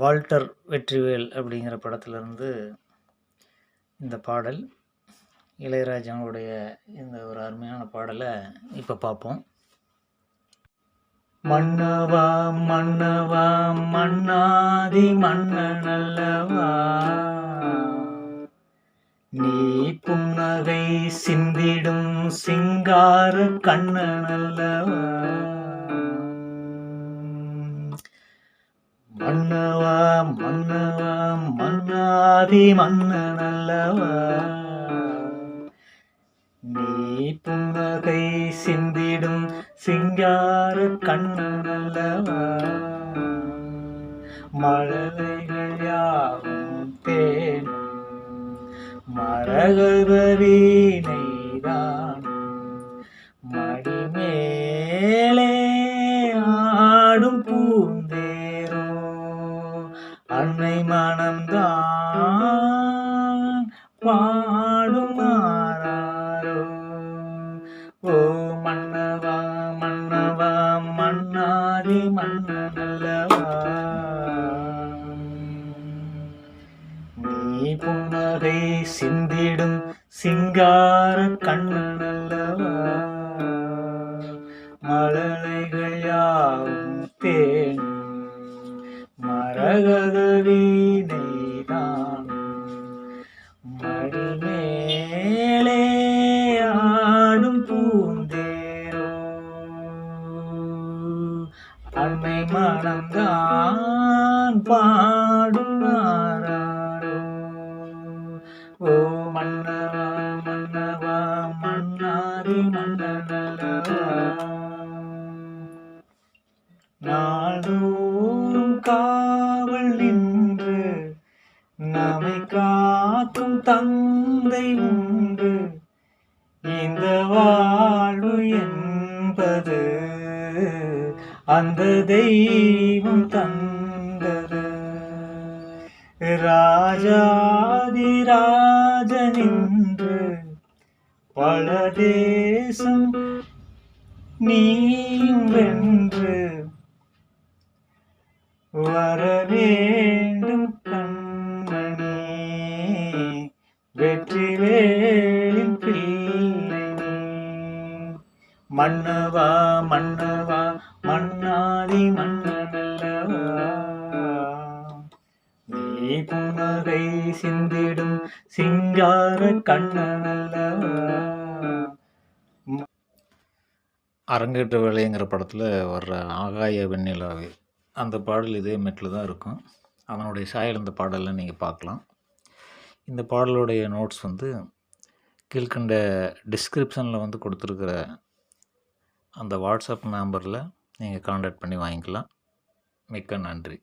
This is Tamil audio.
வால்டர் வெற்றிவேல் அப்படிங்கிற படத்துலேருந்து இந்த பாடல். இளையராஜாவுடைய இந்த ஒரு அருமையான பாடலை இப்போ பார்ப்போம். மன்னவா மன்னவா மன்னாதி மன்னன் அல்லவா, நீ புன்னகை சிந்திடும் சிங்கார கண்ணன் அல்லவா. மன்னவா மன்னவா மன்னாதி மன்னன் அல்லவா, நீ புன்னகை சிந்திடும் சிங்கார கண்ணன் அல்லவா. மழலைகள் யாவும் தேன் மரகத வீணைதான், மடிமேலே ஆடும் பூந்தேரோ அன்னை மனம்தான் பாடும் ஆராரோ. ஓ மன்னவா மன்னவா மன்னாதி மன்னன் அல்லவா, நீ புன்னகை சிந்திடும் சிங்கார கண்ணன் அல்லவா. மழலைகள் யாவும் தேன் மரகத வீணைதான், மடிமேலே ஆடும் பூந்தேரோ அன்னை மனம்தான் பாடும் ஆராரோ. ஓ மன்னவா மன்னவா மன்னாதி மன்னன் அல்லவா, நாள்தோறும் காவல் நின்று நம்மை காக்கும் தந்தை உண்டு. இந்த வாழ்வு என்பது அந்த தெய்வம் தந்தது. ராஜாதி ராஜனின்று பல தேசம் நீயும் வென்று வர வேண்டும் கண்மணி, வெற்றிவேலின் பிள்ளை நீ. மன்னவா மன்னவா மன்னாதி மன்னன் அல்லவா, நீ புன்னகை சிந்திடும் சிங்கார கண்ணன் அல்லவா. அரங்கேற்ற வேலைங்கிற படத்தில் வர்ற ஆகாய வெண்ணிலாவே அந்த பாடல் இதே மெட்டில் தான் இருக்கும். அவனுடைய சாயல் இந்த பாடலில் நீங்கள் பார்க்கலாம். இந்த பாடலுடைய நோட்ஸ் கீழ்கண்ட டிஸ்கிரிப்ஷனில் கொடுத்துருக்கிற அந்த வாட்ஸ்அப் நம்பரில் நீங்கள் கான்டாக்ட் பண்ணி வாங்கிக்கலாம். மிக்க நன்றி.